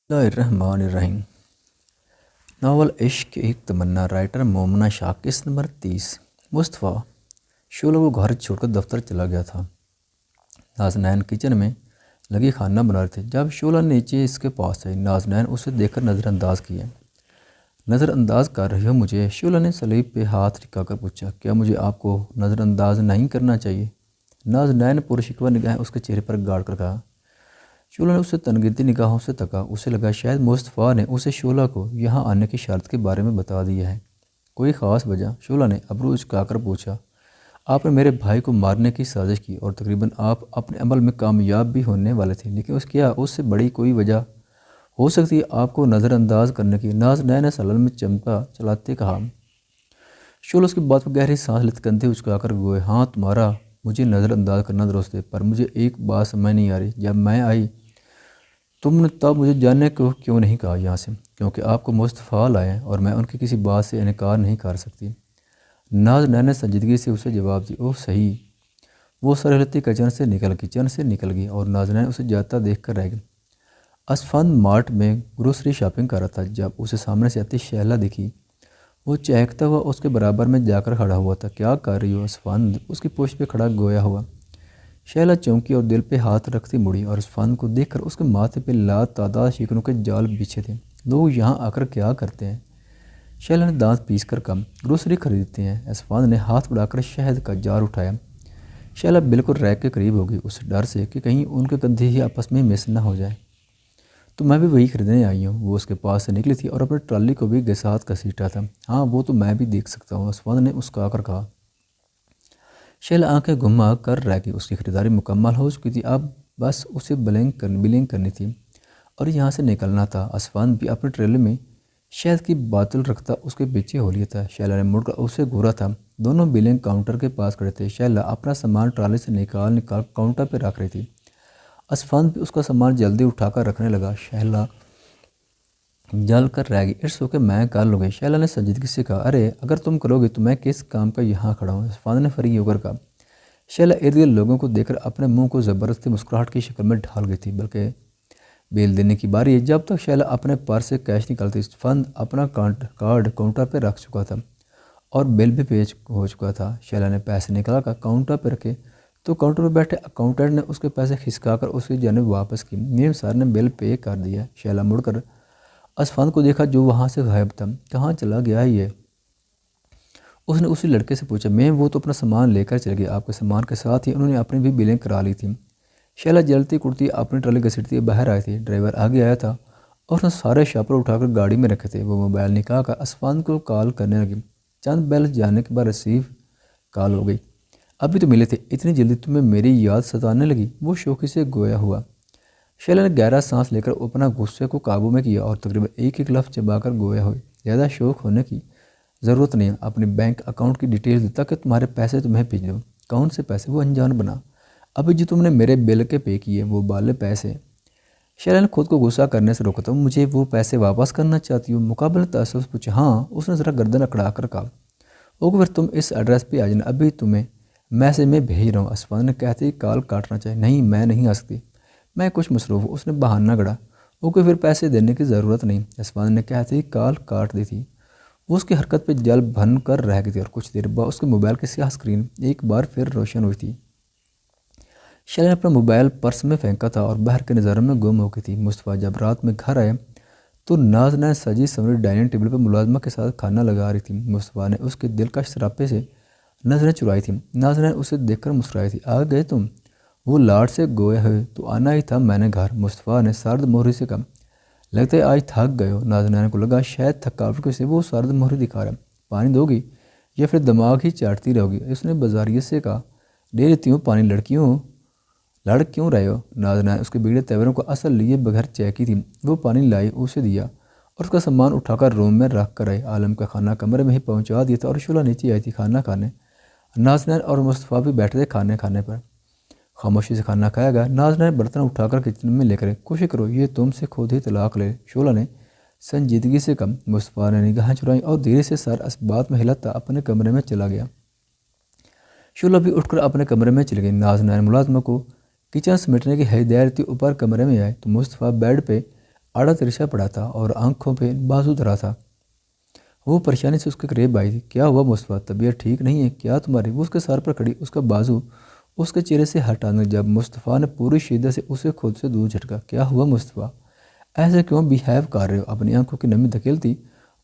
اللہ الرحمن الرحیم۔ ناول عشق کی ایک تمنا، رائٹر مومنہ شاہ، قسط نمبر 30۔ مصطفیٰ شعلہ کو گھر چھوڑ کر دفتر چلا گیا تھا۔ نازنین کچن میں لگی کھانا بنا رہے تھے جب شعلہ نیچے اس کے پاس آئی۔ نازنین اسے دیکھ کر نظر انداز کیا۔ نظر انداز کر رہی ہو مجھے؟ شعلہ نے سلیب پہ ہاتھ ٹکا کر پوچھا۔ کیا مجھے آپ کو نظر انداز نہیں کرنا چاہیے؟ نازنین نے پرشکوہ نگاہیں اس کے چہرے پر گاڑ کر کہا۔ شعلہ نے اسے تنقیدی نگاہوں سے تکا۔ اسے لگا شاید مصطفیٰ نے اسے شعلہ کو یہاں آنے کی شرط کے بارے میں بتا دیا ہے۔ کوئی خاص وجہ؟ شعلہ نے ابرو اچکا کر پوچھا۔ آپ نے میرے بھائی کو مارنے کی سازش کی اور تقریباً آپ اپنے عمل میں کامیاب بھی ہونے والے تھے، لیکن اس سے بڑی کوئی وجہ ہو سکتی ہے آپ کو نظر انداز کرنے کی؟ نازنین نے سلن میں چمٹا چلاتے کہا۔ شعلہ اس کی بات پر گہری سانس لیتے کندھے اچکا کر گوئے۔ ہاں، تمہارا مجھے نظر انداز کرنا درست ہے، پر مجھے ایک بات سمجھ نہیں آ رہی۔ جب میں آئی تم نے تب مجھے جاننے کو کیوں نہیں کہا یہاں سے؟ کیونکہ آپ کو مصطفیٰ لائے اور میں ان کی کسی بات سے انکار نہیں کر سکتی۔ نازنین نے سنجیدگی سے اسے جواب دی۔ اوہ صحیح۔ وہ سر ہلتی کچن سے نکل گئی اور نازنین اسے جاتا دیکھ کر رہ گئی۔ اسفند مارٹ میں گروسری شاپنگ کر رہا تھا جب اسے سامنے سے آتی شہلہ دکھی۔ وہ چہکتا ہوا اس کے برابر میں جا کر کھڑا ہوا تھا۔ کیا کر رہی ہو؟ اسفند اس کی پشت پہ کھڑا گویا ہوا۔ شہلہ چونکی اور دل پہ ہاتھ رکھتی مڑی اور اسفند کو دیکھ کر اس کے ماتھے پہ تعداد شکنوں کے جال بچھے تھے۔ لوگ یہاں آ کر کیا کرتے ہیں؟ شہلہ نے دانت پیس کر کم۔ گروسری خریدتے ہیں۔ اسفند نے ہاتھ بڑھا کر شہد کا جار اٹھایا۔ شہلہ بالکل ریک کے قریب ہو گئی، اس ڈر سے کہ کہیں ان کے کندھے ہی آپس میں مس نہ ہو جائے۔ تو میں بھی وہی خریدنے آئی ہوں۔ وہ اس کے پاس سے نکلی تھی اور اپنے ٹرالی کو بھی ساتھ گھسیٹا تھا۔ ہاں وہ تو میں بھی دیکھ سکتا ہوں، اسفند نے مسکرا کر کہا۔ شہلہ آنکھیں گھما کر رہ گئی۔ اس کی خریداری مکمل ہو چکی تھی، اب بس اسے بلنگ کرنی تھی اور یہاں سے نکلنا تھا۔ اسفند بھی اپنے ٹریلے میں شہد کی باتل رکھتا اس کے پیچھے ہو لیا تھا۔ شہلہ نے مڑ کر اسے گھورا تھا۔ دونوں بلنگ کاؤنٹر کے پاس کھڑے تھے۔ شہلہ اپنا سامان ٹرالی سے نکال کاؤنٹر پہ رکھ رہی تھی۔ اسفند بھی اس کا سامان جلدی اٹھا کر رکھنے لگا۔ شہلہ جل کر رہ گئی۔ اٹس اوکے، میں کر لوں گی، شہلہ نے سنجیدگی سے کہا۔ ارے اگر تم کرو گے تو میں کس کام کا یہاں کھڑا ہوں؟ اسفند نے فری ہو کر کہا۔ شہلہ ارد گرد لوگوں کو دیکھ کر اپنے منہ کو زبردستی مسکراہٹ کی شکل میں ڈھال گئی تھی۔ بلکہ بیل دینے کی باری ہے۔ جب تک شہلہ اپنے پرس سے کیش نکالتی، اسفند اپنا کارڈ کاؤنٹر پہ رکھ چکا تھا اور بل بھی پیش ہو چکا تھا۔ شہلہ نے پیسے نکال کر کاؤنٹر پہ رکھے تو کاؤنٹر پہ بیٹھے اکاؤنٹنٹ نے اس کے پیسے کھسکا کر اس کی جانب واپس کی۔ نیم سر نے بل پے کر دیا۔ شہلہ مڑ کر اسفند کو دیکھا جو وہاں سے غائب تھا۔ کہاں چلا گیا ہے یہ؟ اس نے اسی لڑکے سے پوچھا۔ میم وہ تو اپنا سامان لے کر چل گیا، آپ کے سامان کے ساتھ ہی انہوں نے اپنی بھی بلنگ کرا لی تھی۔ شہلہ جلتی کڑتی اپنی ٹرالی گھسیٹتی باہر آئی تھی۔ ڈرائیور آگے آیا تھا اور اس نے سارے شاپر اٹھا کر گاڑی میں رکھے تھے۔ وہ موبائل نکال کر اسفند کو کال کرنے لگی۔ چند بیل جانے کے بعد ریسیو کال ہو گئی۔ ابھی تو ملے تھے، اتنی جلدی تمہیں میری یاد ستانے لگی؟ وہ شوخی سے گویا ہوا۔ شہلہ نے گہرا سانس لے کر اپنا غصے کو قابو میں کیا اور تقریباً ایک لفظ چبا کر گویا ہوئی۔ زیادہ شوق ہونے کی ضرورت نہیں، اپنی بینک اکاؤنٹ کی ڈیٹیل دیتا کہ تمہارے پیسے تمہیں بھیج دوں۔ کون سے پیسے؟ وہ انجان بنا۔ ابھی جو تم نے میرے بل کے پے کیے وہ بالے پیسے۔ شہلہ نے خود کو غصہ کرنے سے روکا۔ تم مجھے وہ پیسے واپس کرنا چاہتی ہو؟ مقابل تعصب سے پوچھا۔ ہاں، اس نے ذرا گردن اکڑا کر کہا۔ اوکے پھر تم اس ایڈریس پہ آ جانا، ابھی تمہیں میسج میں بھیج رہا ہوں۔ اسفند نے کہتے ہی کال کاٹنا چاہیے۔ نہیں، میں نہیں آ سکتی، میں کچھ مصروف ہوں، اس نے بہانہ گڑھا۔ اوکے پھر پیسے دینے کی ضرورت نہیں، اسفند نے کہتے ہی کال کاٹ دی تھی۔ وہ اس کی حرکت پہ جل بھن کر رہ گئی تھی اور کچھ دیر بعد اس کے موبائل کی سیاہ اسکرین ایک بار پھر روشن ہوئی تھی۔ شہلہ نے اپنا موبائل پرس میں پھینکا تھا اور باہر کے نظاروں میں گم ہو گئی تھی۔ مصطفیٰ جب رات میں گھر آیا تو نازنین سجی سنوری ڈائننگ ٹیبل پر ملازمہ کے ساتھ کھانا لگا رہی تھی۔ مصطفیٰ نے اس کے دلکش سراپے سے نظریں چرائی تھیں۔ نازنین اسے دیکھ کر مسکرائی تھی۔ آ گئے تم؟ وہ لاڈ سے گویا ہوئے۔ تو آنا ہی تھا میں نے گھر، مصطفیٰ نے سرد مہری سے کہا۔ لگتا ہے آج تھک گئے ہو۔ نازنین کو لگا شاید تھکاوٹ کی وجہ سے وہ سرد مہری دکھا رہا۔ پانی دو گی یا پھر دماغ ہی چاٹتی رہو گی؟ اس نے بازاریت سے کہا۔ دے دیتی ہوں پانی، لڑ کیوں رہے ہو؟ نازنین اس کے بگڑے تیوروں کو اصل لیے بغیر چہکی تھی۔ وہ پانی لائی، اسے دیا اور اس کا سامان اٹھا کر روم میں رکھ کر آئی۔ عالم کا کھانا کمرے میں ہی پہنچا دیا تھا اور شعلہ نیچے آئی تھی کھانا کھانے۔ نازنین اور مصطفیٰ بھی بیٹھے تھے کھانے کھانے پر۔ خاموشی سے کھانا کھایا گیا۔ نازنین برتن اٹھا کر کچن میں لے کر کوشش کرو یہ تم سے خود ہی طلاق لے، شعلہ نے سنجیدگی سے کہا۔ مصطفیٰ نے نگاہیں چرائیں اور دھیرے سے سر اسبات میں ہلاتا اپنے کمرے میں چلا گیا۔ شعلہ بھی اٹھ کر اپنے کمرے میں چلی گئی۔ نازنین ملازمہ کو کچن سمیٹنے کی ہدایت دیتی اوپر کمرے میں آئے تو مصطفیٰ بیڈ پہ آڑا ترچھا پڑا تھا اور آنکھوں پہ بازو دھرا تھا۔ وہ پریشانی سے اس کے قریب آئی تھی۔ کیا ہوا مصطفیٰ، طبیعت ٹھیک نہیں ہے کیا تمہاری؟ وہ اس کے سر پر کھڑی، اس کا بازو اس کے چہرے سے ہٹانے جب مصطفیٰ نے پوری شدت سے اسے خود سے دور جھٹکا۔ کیا ہوا مصطفیٰ، ایسے کیوں بیہیو کر رہے ہو؟ اپنی آنکھوں کی نمی دھکیلتی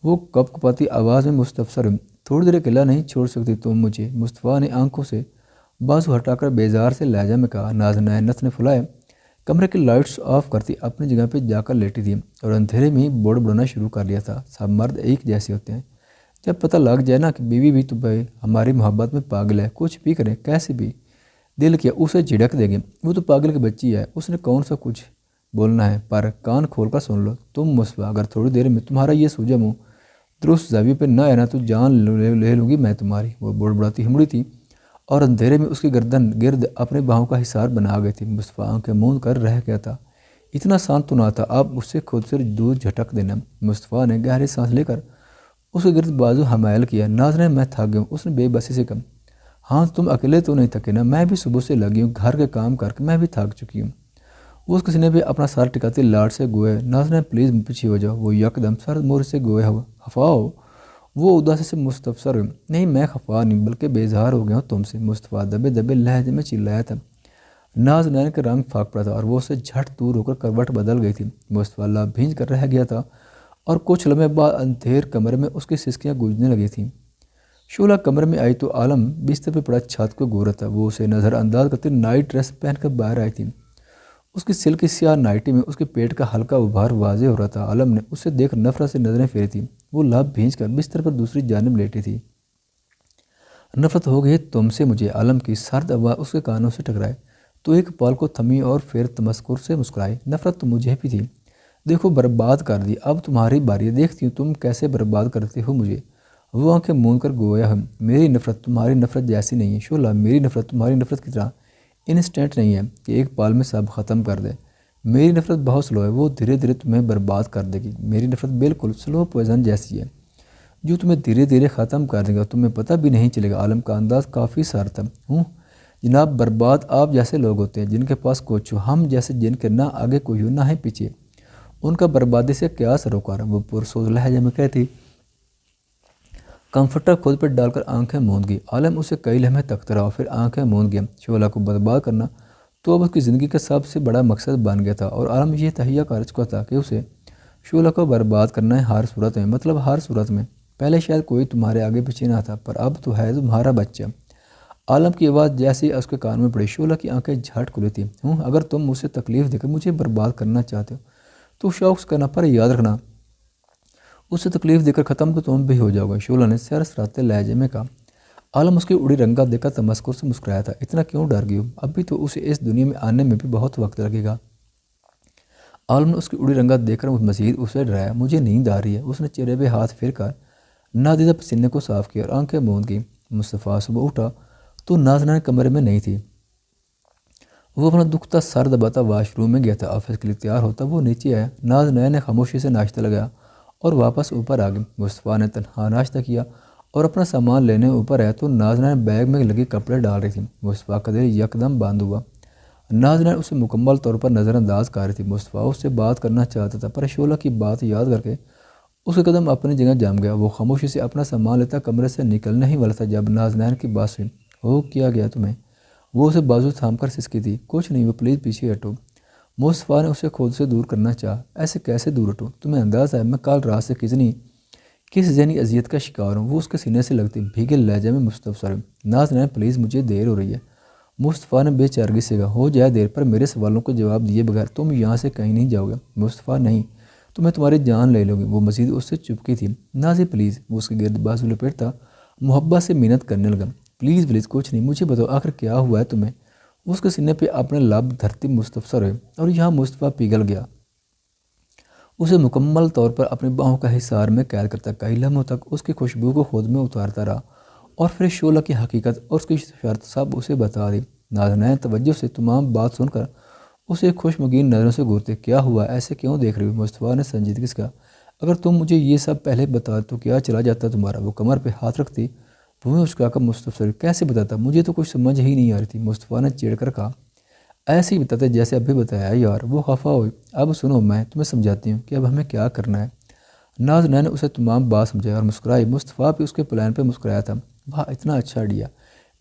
وہ کپ کپاتی آواز میں مستفسر ہوئی۔ تھوڑی دیر اکیلا نہیں چھوڑ سکتی تم مجھے؟ مصطفیٰ نے آنکھوں سے بازو ہٹا کر بیزار سے لہجہ میں کہا۔ نازنین نتن پھلائے کمرے کی لائٹس آف کرتی اپنی جگہ پہ جا کر لیٹی تھی اور اندھیرے میں ہی بڑبڑانا شروع کر لیا تھا۔ سب مرد ایک جیسے ہوتے ہیں، جب پتہ لگ جائے نا کہ بیوی بھی تو ہماری محبت میں پاگل ہے، کچھ بھی کرے کیسے بھی دل کیا اسے جھڑک دے گی۔ وہ تو پاگل کی بچی ہے، اس نے کون سا کچھ بولنا ہے، پر کان کھول کر سن لو تم مصطفیٰ، اگر تھوڑی دیر میں تمہارا یہ سوجا منہ درست زاویے پہ نہ آنا تو جان لے لوں گی میں تمہاری۔ وہ بڑبڑاتی ہمڑی تھی اور اندھیرے میں اس کی گردن گرد اپنے باہوں کا حصار بنا گئی تھی۔ مصطفیٰ آنکھیں موند کر رہ گیا تھا۔ اتنا آسان تو نہ تھا اب اس سے خود سے دور جھٹک دینا۔ مصطفیٰ نے گہری سانس لے کر اس کے گرد بازو حمائل کیا۔ نازنین میں تھک گیا ہوں، اس نے بے بسی سے کہا۔ ہاں تم اکیلے تو نہیں تھکے نا، میں بھی صبح سے لگی ہوں، گھر کے کام کر کے میں بھی تھک چکی ہوں۔ وہ اس کے سینے پہ اپنا سر ٹکاتے لاڈ سے گوئے۔ نازنین پلیز پیچھے ہو جاؤ۔ وہ یکدم سر مور سے گویا ہوا۔ خفا ہو؟ وہ اداسی سے مستفسر ہوئی۔ نہیں میں خفا نہیں بلکہ بیزار ہو گیا ہوں تم سے، مصطفیٰ دبے دبے لہجے میں چلایا تھا۔ نازنین کا رنگ پھاک پڑا تھا اور وہ اسے جھٹ دور ہو کر کروٹ بدل گئی تھی۔ مصطفیٰ لب بھیج کر رہ گیا تھا اور کچھ لمحے بعد اندھیر کمرے میں اس کی سسکیاں گونجنے لگی تھیں۔ شعلہ کمرے میں آئی تو عالم بستر پہ پڑا چھت کو گورا تھا۔ وہ اسے نظر انداز کرتے نائٹ ڈریس پہن کر باہر آئی تھی۔ اس کی سلکی سیاہ نائٹی میں اس کے پیٹ کا ہلکا ابھار واضح ہو رہا تھا۔ عالم نے اسے دیکھ نفرت سے نظریں پھیری تھیں۔ وہ لب بھیج کر بستر پر دوسری جانب لیٹی تھی۔ نفرت ہو گئی تم سے مجھے، عالم کی سرد آواز اس کے کانوں سے ٹکرائے تو ایک پال کو تھمی اور پھر تمسکر سے مسکرائی۔ نفرت تو مجھے بھی تھی، دیکھو برباد کر دی، اب تمہاری باری ہے، دیکھتی ہوں تم کیسے برباد کرتے ہو مجھے۔ وہ آنکھیں موند کر گویا ہے، میری نفرت تمہاری نفرت جیسی نہیں ہے شعلہ، میری نفرت تمہاری نفرت کی طرح انسٹنٹ نہیں ہے کہ ایک پال میں سب ختم کر دے۔ میری نفرت بہت سلو ہے، وہ دھیرے دھیرے تمہیں برباد کر دے گی۔ میری نفرت بالکل سلو پوائزن جیسی ہے جو تمہیں دھیرے دھیرے ختم کر دے گا، تمہیں پتہ بھی نہیں چلے گا۔ عالم کا انداز کافی سر تھا۔ جناب برباد آپ جیسے لوگ ہوتے ہیں جن کے پاس کچھ ہو، ہم جیسے جن کے نہ آگے کوئی ہو نہ ہی پیچھے، ان کا بربادی سے کیا سروکار ہے؟ وہ پرسوز لہجے میں کہتی۔ کمفرٹر خود پر ڈال کر آنکھیں موند گئی۔ عالم اسے کئی لمحے تکتا رہا پھر آنکھیں موند گیا۔ شعلہ کو برباد کرنا تو اب اس کی زندگی کا سب سے بڑا مقصد بن گیا تھا اور عالم یہ تہیہ کر چکا تھا کہ اسے شعلہ کو برباد کرنا ہے ہر صورت میں، مطلب ہر صورت میں۔ پہلے شاید کوئی تمہارے آگے پیچھے نہ تھا پر اب تو ہے تمہارا بچہ۔ عالم کی آواز جیسے اس کے کان میں پڑی، شعلہ کی آنکھیں جھٹ کھلی تھیں۔ اگر تم مجھ سے تکلیف دے کر مجھے برباد کرنا چاہتے ہو تو شوق کرنا، پر یاد رکھنا اسے تکلیف دے کر ختم تو تم بھی ہو جاؤ گا، شعلہ نے سیر سراتے لہجے میں کہا۔ عالم اس کی اڑی رنگا دیکھ کر تمسکر سے مسکرایا تھا۔ اتنا کیوں ڈر گئی ہو؟ ابھی تو اسے اس دنیا میں آنے میں بھی بہت وقت لگے گا۔ عالم نے اس کی اڑی رنگا دیکھ کر مزید اسے ڈرایا۔ مجھے نیند آ رہی ہے، اس نے چہرے پہ ہاتھ پھیر کر نادیدہ پسینے کو صاف کیا اور آنکھیں موند گئی۔ مصطفیٰ صبح اٹھا تو نازنین کمرے میں نہیں تھی۔ وہ اپنا دکھتا سر دباتا واش روم میں گیا تھا۔ آفس کے لیے تیار ہوتا وہ نیچے آیا۔ نازنین نے خاموشی سے ناشتہ لگایا اور واپس اوپر آ گئی۔ مصطفیٰ نے تنہا ناشتہ کیا اور اپنا سامان لینے اوپر آیا تو نازنین بیگ میں لگے کپڑے ڈال رہی تھی۔ مصطفیٰ کا دل یکدم بند ہوا۔ نازنین اسے مکمل طور پر نظر انداز کر رہی تھی۔ مصطفیٰ اس سے بات کرنا چاہتا تھا پر شعلہ کی بات یاد کر کے اس کے قدم اپنی جگہ جم گیا۔ وہ خاموشی سے اپنا سامان لیتا کمرے سے نکلنے ہی والا تھا جب نازنین کی بات ہوئی۔ ہو کیا گیا تمہیں؟ وہ اسے بازو تھام کر سسکی تھی۔ کچھ نہیں، وہ پلیز پیچھے ہٹو۔ مصطفیٰ نے اسے خود سے دور کرنا چاہا۔ ایسے کیسے دور ہٹوں؟ تمہیں اندازہ ہے میں کل رات سے کس ذہنی اذیت کا شکار ہوں؟ وہ اس کے سینے سے لگتی بھیگے لہجے میں مستفسر ہوئی۔ نازنین پلیز مجھے دیر ہو رہی ہے۔ مصطفیٰ نے بے چارگی سے کہا۔ ہو جائے دیر پر میرے سوالوں کو جواب دیے بغیر تم یہاں سے کہیں نہیں جاؤ گے۔ مصطفیٰ نہیں تو میں تمہاری جان لے لوں گی۔ وہ مزید اس سے چپکی تھی۔ نازی پلیز، وہ اس کے گرد بازو لپیٹتا محبت سے منت کرنے لگا۔ پلیز پلیز کچھ نہیں، مجھے بتاؤ آخر کیا ہوا ہے تمہیں؟ وہ اس کے سینے پہ اپنے لب دھرتی مستفسر ہوئے اور یہاں مصطفیٰ پگھل گیا۔ اسے مکمل طور پر اپنی باہوں کا حصار میں قید کرتا، کئی لمحوں تک اس کی خوشبو کو خود میں اتارتا رہا اور پھر شعلہ کی حقیقت اور اس کی شرط سب اسے بتا دی۔ نازنین توجہ سے تمام بات سن کر اسے خوشمگین نظروں سے گورتے۔ کیا ہوا، ایسے کیوں دیکھ رہی ہو؟ مصطفیٰ نے سنجیدگی سے کہا۔ اگر تم مجھے یہ سب پہلے بتا تو کیا چلا جاتا تمہارا؟ وہ کمر پہ ہاتھ رکھتی وہ اس کا مستفسر کیسے بتاتا؟ مجھے تو کچھ سمجھ ہی نہیں آ رہی تھی۔ مصطفیٰ نے چڑھ کر کہا۔ ایسے ہی بتاتے جیسے ابھی بتایا یار۔ وہ خفا ہوئی۔ اب سنو میں تمہیں سمجھاتی ہوں کہ اب ہمیں کیا کرنا ہے۔ نازنین نے اسے تمام بات سمجھائی اور مسکرائی۔ مصطفیٰ بھی اس کے پلان پہ مسکرایا تھا۔ واہ اتنا اچھا آئیڈیا،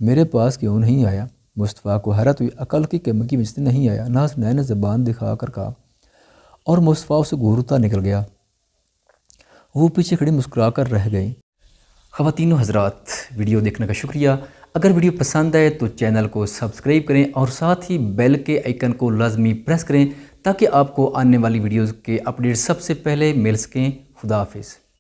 میرے پاس کیوں نہیں آیا؟ مصطفیٰ کو حیرت ہوئی، عقل کی کمی کی وجہ سے نہیں آیا، نازنین نے زبان دکھا کر کہا، اور مصطفیٰ اسے گھورتا نکل گیا۔ وہ پیچھے کھڑی مسکرا کر رہ گئی۔ خواتین و حضرات، ویڈیو دیکھنے کا شکریہ۔ اگر ویڈیو پسند آئے تو چینل کو سبسکرائب کریں اور ساتھ ہی بیل کے آئیکن کو لازمی پریس کریں تاکہ آپ کو آنے والی ویڈیوز کے اپڈیٹ سب سے پہلے مل سکیں۔ خدا حافظ۔